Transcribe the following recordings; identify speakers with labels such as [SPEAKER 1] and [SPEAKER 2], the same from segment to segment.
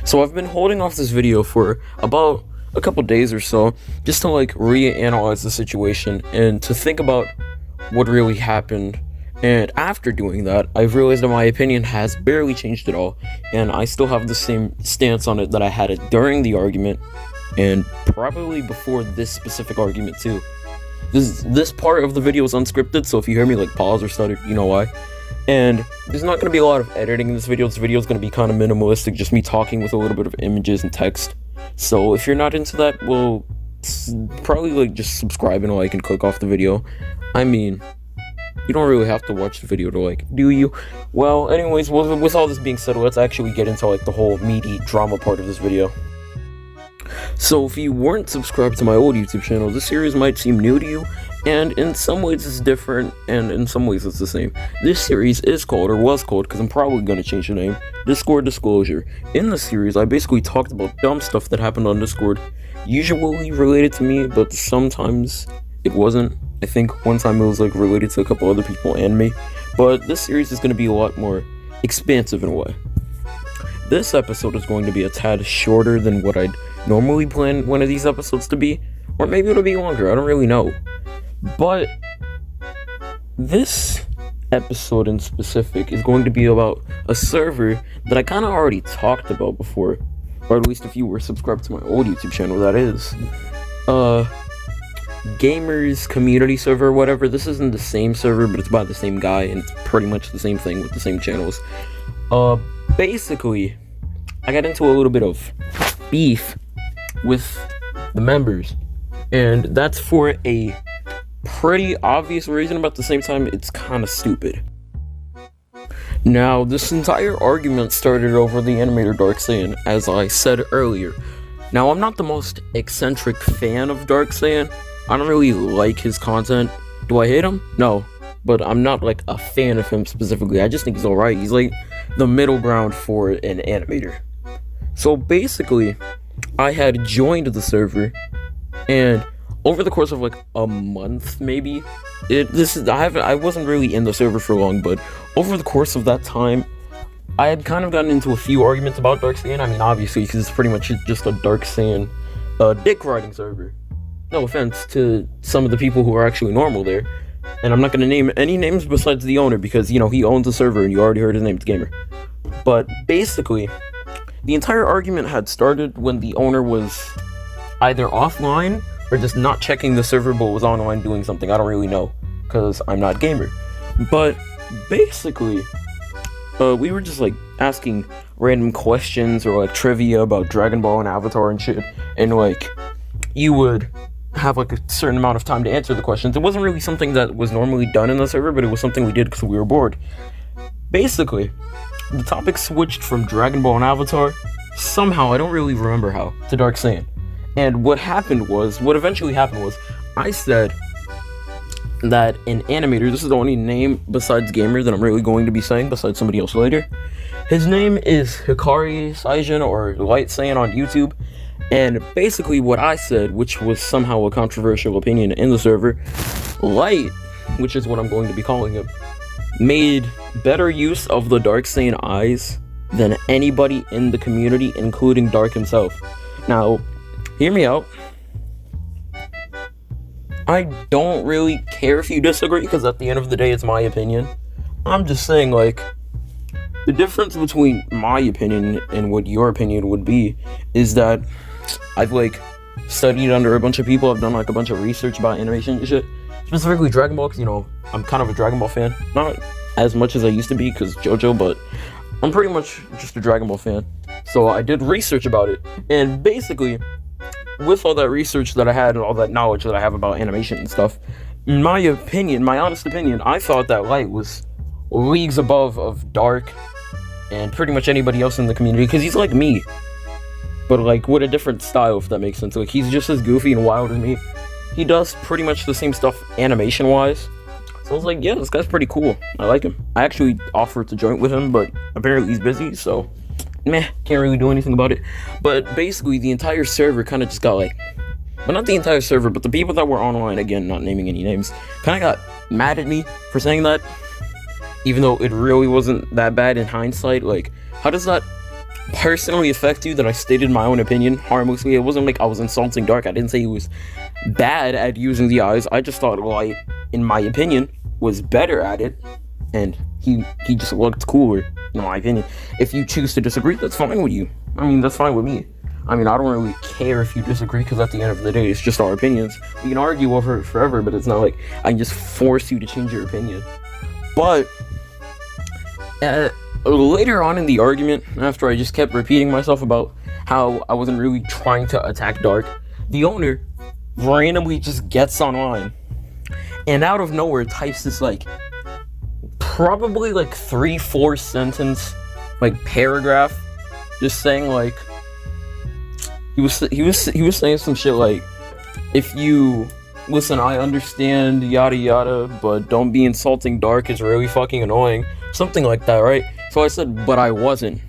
[SPEAKER 1] So I've been holding off this video for about a couple days or so, just to like reanalyze the situation and to think about what really happened. And after doing that, I've realized that my opinion has barely changed at all, and I still have the same stance on it that I had it during the argument, and probably before this specific argument too. This part of the video is unscripted, so if you hear me like pause or stutter, you know why. And there's not going to be a lot of editing in this video. This video is going to be kind of minimalistic, just me talking with a little bit of images and text. So if you're not into that, well, probably like just subscribe and like and click off the video. I mean, you don't really have to watch the video to like, do you? Well, anyways, with all this being said, let's actually get into like the whole meaty drama part of this video. So if you weren't subscribed to my old YouTube channel, this series might seem new to you, and in some ways it's different, and in some ways it's the same. This series is called, or was called, because I'm probably going to change the name, Discord Disclosure. In the series, I basically talked about dumb stuff that happened on Discord, usually related to me, but sometimes it wasn't. I think one time it was like related to a couple other people and me, but this series is going to be a lot more expansive in a way. This episode is going to be a tad shorter than what I'd normally plan one of these episodes to be, or maybe it'll be longer, I don't really know. But this episode in specific is going to be about a server that I kind of already talked about before, or at least if you were subscribed to my old YouTube channel, that is. Gamers community server or whatever. This isn't the same server, but it's by the same guy, and it's pretty much the same thing with the same channels. Basically, I got into a little bit of beef with the members, and that's for a pretty obvious reason, but at the same time, it's kind of stupid. Now, this entire argument started over the animator Darksaiyan, as I said earlier. Now, I'm not the most eccentric fan of Darksaiyan. I don't really like his content. Do I hate him? No. But I'm not like a fan of him specifically. I just think he's alright. He's like the middle ground for an animator. So basically, I had joined the server, and over the course of like a month, maybe, I wasn't really in the server for long, but over the course of that time, I had kind of gotten into a few arguments about Darksaiyan. I mean, obviously, because it's pretty much just a Darksaiyan dick riding server. No offense to some of the people who are actually normal there. And I'm not going to name any names besides the owner, because, you know, he owns the server and you already heard his name, it's Gamer. But basically, the entire argument had started when the owner was either offline or just not checking the server but was online doing something. I don't really know, because I'm not Gamer. But basically, we were just like asking random questions or like trivia about Dragon Ball and Avatar and shit, and like you would have like a certain amount of time to answer the questions. It wasn't really something that was normally done in the server, but it was something we did because we were bored. Basically, the topic switched from Dragon Ball and Avatar, somehow, I don't really remember how, to Darksaiyan. And what eventually happened was, I said that an animator, this is the only name besides Gamer that I'm really going to be saying, besides somebody else later. His name is Hikari Saijin, or Light Saiyan on YouTube. And basically what I said, which was somehow a controversial opinion in the server, Light, which is what I'm going to be calling him, made better use of the Darksaiyan eyes than anybody in the community, including Dark himself. Now, hear me out. I don't really care if you disagree, because at the end of the day, it's my opinion. I'm just saying, like, the difference between my opinion and what your opinion would be is that I've like studied under a bunch of people. I've done like a bunch of research about animation and shit, specifically Dragon Ball, because, you know, I'm kind of a Dragon Ball fan. Not as much as I used to be because JoJo, but I'm pretty much just a Dragon Ball fan. So I did research about it, and basically, with all that research that I had and all that knowledge that I have about animation and stuff, in my opinion, my honest opinion, I thought that Light was leagues above of Dark and pretty much anybody else in the community, because he's like me, but like with a different style, if that makes sense. Like, he's just as goofy and wild as me. He does pretty much the same stuff animation wise. So I was like, yeah, this guy's pretty cool. I like him. I actually offered to join with him, but apparently he's busy, so meh, can't really do anything about it. But basically, the entire server kind of just got like, well, not the entire server, but the people that were online, again, not naming any names, kind of got mad at me for saying that, even though it really wasn't that bad in hindsight. Like, how does that personally affect you that I stated my own opinion harmlessly. It wasn't like I was insulting Dark. I didn't say he was bad at using the eyes. I just thought Light, in my opinion, was better at it, and he just looked cooler, in my opinion. If you choose to disagree, that's fine with you. I mean, that's fine with me. I mean, I don't really care if you disagree, because at the end of the day, it's just our opinions. We can argue over it forever, but it's not like I can just force you to change your opinion. But later on in the argument, after I just kept repeating myself about how I wasn't really trying to attack Dark, the owner randomly just gets online and out of nowhere types this like probably like 3-4 sentence like paragraph, just saying like he was saying some shit like, if you listen, I understand yada yada, but don't be insulting Dark, it's really fucking annoying, something like that, right? So I said, but I wasn't.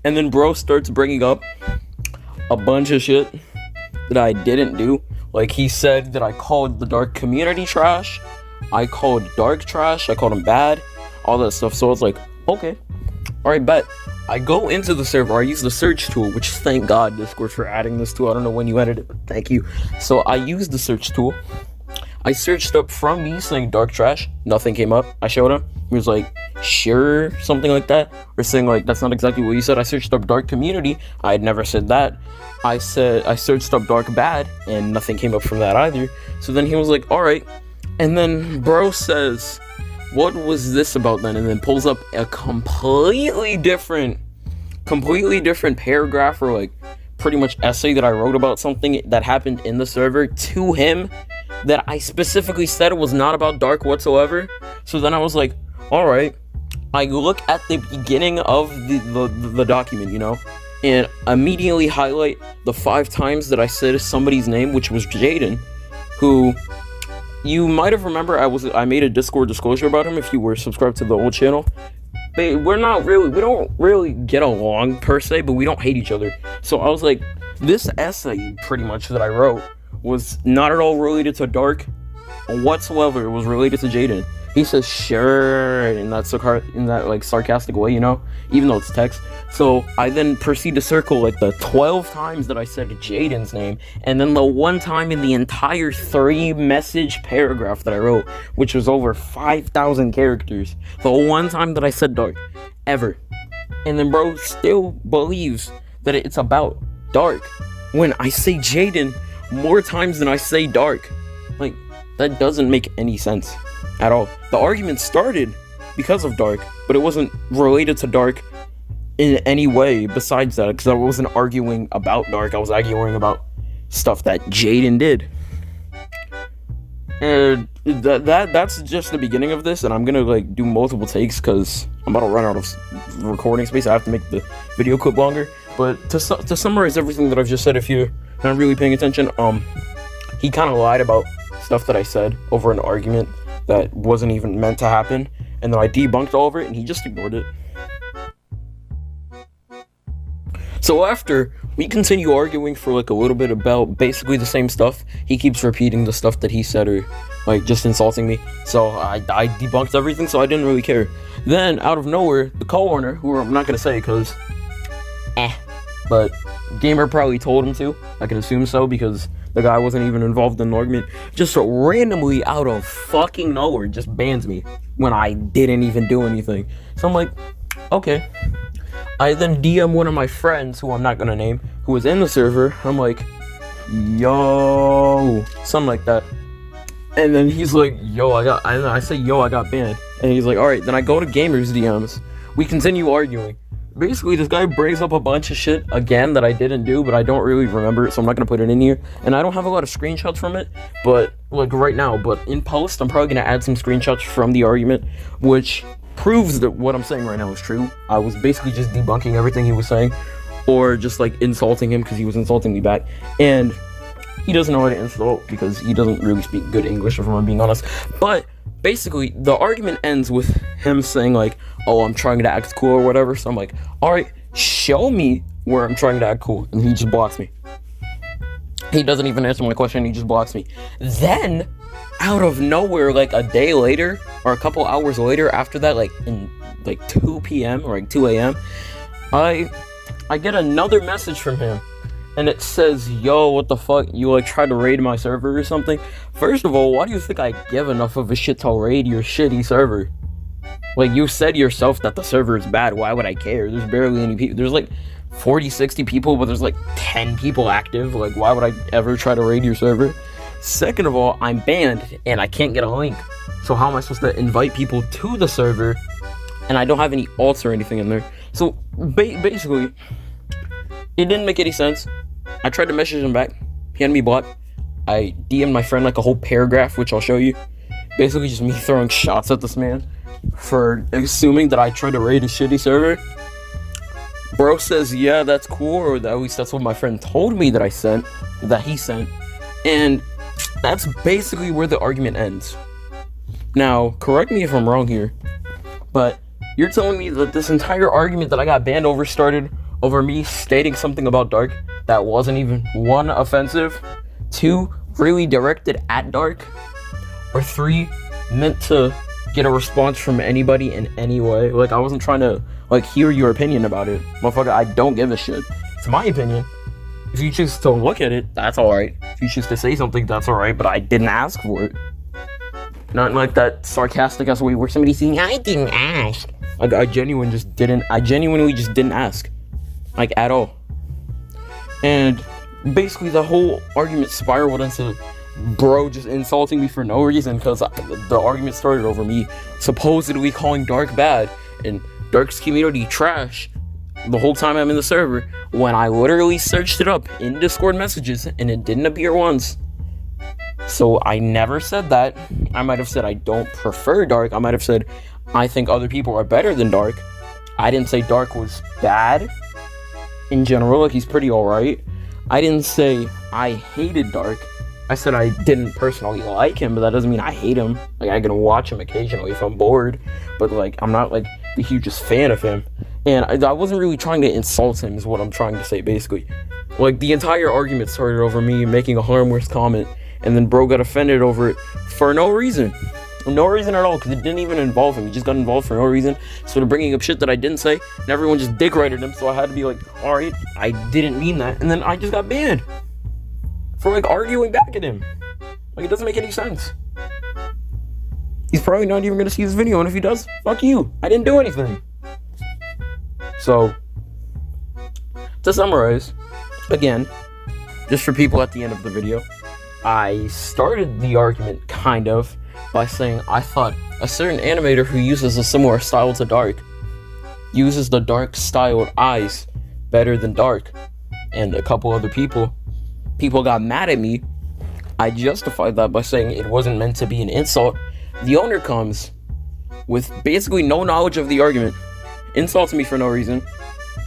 [SPEAKER 1] And then bro starts bringing up a bunch of shit that I didn't do. Like, he said that I called the Dark community trash, I called Dark trash, I called him bad, all that stuff. So I was like, okay, alright, bet. I go into the server, I use the search tool, which thank God Discord for adding this tool. I don't know when you added it, but thank you. So I used the search tool. I searched up from me saying Dark trash, nothing came up. I showed him, he was like, sure, something like that, or saying like, that's not exactly what you said. I searched up Dark community, I had never said that. I searched up Dark bad, and nothing came up from that either. So then he was like, alright, and then bro says, what was this about then? And then pulls up a completely different paragraph, or like pretty much essay that I wrote about something that happened in the server to him that I specifically said was not about Dark whatsoever. So then I was like, alright. I look at the beginning of the document, you know, and immediately highlight the 5 times that I said somebody's name, which was Jaden, who you might have remembered I made a Discord disclosure about him if you were subscribed to the old channel. We don't really get along per se, but we don't hate each other. So I was like, this essay pretty much that I wrote was not at all related to Dark whatsoever. It was related to Jaden. He says sure in that like sarcastic way, you know, even though it's text. So I then proceed to circle like the 12 times that I said Jaden's name, and then the one time in the entire 3-message paragraph that I wrote, which was over 5,000 characters, the one time that I said Dark ever. And then bro still believes that it's about Dark when I say Jaden more times than I say Dark. Like, that doesn't make any sense at all. The argument started because of Dark, but it wasn't related to Dark in any way besides that, because I wasn't arguing about Dark, I was arguing about stuff that Jaden did. And that's just the beginning of this, and I'm gonna like do multiple takes because I'm about to run out of recording space. I have to make the video clip longer. But to summarize everything that I've just said, if you're not really paying attention, he kind of lied about stuff that I said over an argument that wasn't even meant to happen, and then I debunked all of it, and he just ignored it. So after we continue arguing for like a little bit about basically the same stuff, he keeps repeating the stuff that he said, or like just insulting me. So I debunked everything, so I didn't really care. Then out of nowhere, the co-owner, who I'm not gonna say because but Gamer probably told him to, I can assume so, because the guy wasn't even involved in an argument, just randomly out of fucking nowhere just bans me when I didn't even do anything. So I'm like, okay. I then DM one of my friends, who I'm not gonna name, who was in the server. I'm like, yo, something like that. And then he's like, yo, I say, yo, I got banned. And he's like, alright. Then I go to Gamer's DMs. We continue arguing. Basically, this guy brings up a bunch of shit again that I didn't do, but I don't really remember it, so I'm not gonna put it in here. And I don't have a lot of screenshots from it, but like right now. But in post, I'm probably gonna add some screenshots from the argument, which proves that what I'm saying right now is true. I was basically just debunking everything he was saying, or just like insulting him because he was insulting me back. And he doesn't know how to insult because he doesn't really speak good English, if I'm being honest. But basically, the argument ends with him saying like, oh, I'm trying to act cool or whatever. So I'm like, alright, show me where I'm trying to act cool. And he just blocks me. He doesn't even answer my question, he just blocks me. Then, out of nowhere, like a day later, or a couple hours later after that, like in like 2 p.m. or like 2 a.m., I I get another message from him, and it says, yo, what the fuck, you like tried to raid my server or something? First of all, why do you think I give enough of a shit to raid your shitty server? Like, you said yourself that the server is bad, why would I care? There's barely any people, there's like 40, 60 people, but there's like 10 people active. Like, why would I ever try to raid your server? Second of all, I'm banned, and I can't get a link. So how am I supposed to invite people to the server, and I don't have any alts or anything in there? So, basically, it didn't make any sense. I tried to message him back. He had me blocked. I DM'd my friend like a whole paragraph, which I'll show you. Basically just me throwing shots at this man for assuming that I tried to raid a shitty server. Bro says, yeah, that's cool, or at least that's what my friend told me that he sent. And that's basically where the argument ends. Now, correct me if I'm wrong here, but you're telling me that this entire argument that I got banned over started over me stating something about Dark that wasn't even 1, offensive, 2, really directed at Dark, or 3, meant to get a response from anybody in any way? Like, I wasn't trying to, like, hear your opinion about it. Motherfucker, I don't give a shit. It's my opinion. If you choose to look at it, that's alright. If you choose to say something, that's alright, but I didn't ask for it. Not like that sarcastic ass way where somebody's saying, I didn't ask. Like, I genuinely just didn't ask. Like, at all. And basically the whole argument spiraled into bro just insulting me for no reason, because the argument started over me supposedly calling Dark bad and Dark's community trash the whole time I'm in the server, when I literally searched it up in Discord messages and it didn't appear once. So I never said that. I might have said I don't prefer Dark. I might have said I think other people are better than Dark. I didn't say Dark was bad in general, like he's pretty alright. I didn't say I hated Dark. I said I didn't personally like him, but that doesn't mean I hate him. Like, I can watch him occasionally if I'm bored, but like, I'm not like the hugest fan of him. And I wasn't really trying to insult him is what I'm trying to say, basically. Like, the entire argument started over me making a harmless comment, and then bro got offended over it for no reason. No reason at all, because it didn't even involve him. He just got involved for no reason, started bringing up shit that I didn't say, and everyone just dick-righted him, so I had to be like, alright, I didn't mean that, and then I just got banned for, like, arguing back at him. Like, it doesn't make any sense. He's probably not even gonna see this video, and if he does, fuck you. I didn't do anything. So, to summarize, again, just for people at the end of the video, I started the argument, kind of, by saying I thought a certain animator who uses a similar style to Dark uses the Dark styled eyes better than Dark, and a couple other people got mad at me. I justified that by saying it wasn't meant to be an insult. The owner comes with basically no knowledge of the argument, insults me for no reason,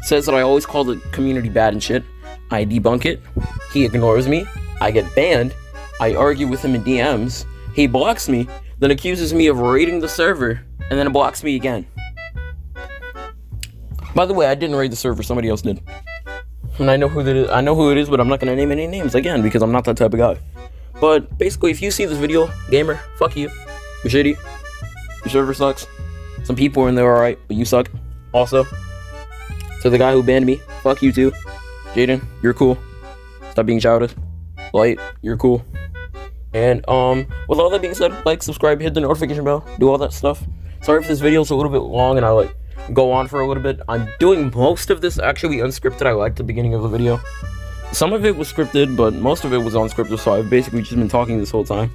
[SPEAKER 1] says that I always call the community bad and shit. I debunk it, he ignores me, I get banned, I argue with him in DMs, he blocks me, then accuses me of raiding the server, and then blocks me again. By the way, I didn't raid the server, somebody else did. And I know who it is, but I'm not gonna name any names again, because I'm not that type of guy. But basically, if you see this video, gamer, fuck you. You're shitty. Your server sucks. Some people in there are alright, but you suck. Also, to the guy who banned me, fuck you too. Jaden, you're cool. Stop being childish. Light, you're cool. And with all that being said, like, subscribe, hit the notification bell, do all that stuff. Sorry if this video's a little bit long and I like go on for a little bit. I'm doing most of this actually unscripted. I liked the beginning of the video. Some of it was scripted, but most of it was unscripted, so I've basically just been talking this whole time.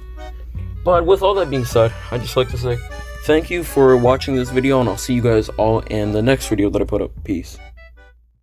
[SPEAKER 1] But with all that being said, I'd just like to say thank you for watching this video, and I'll see you guys all in the next video that I put up. Peace.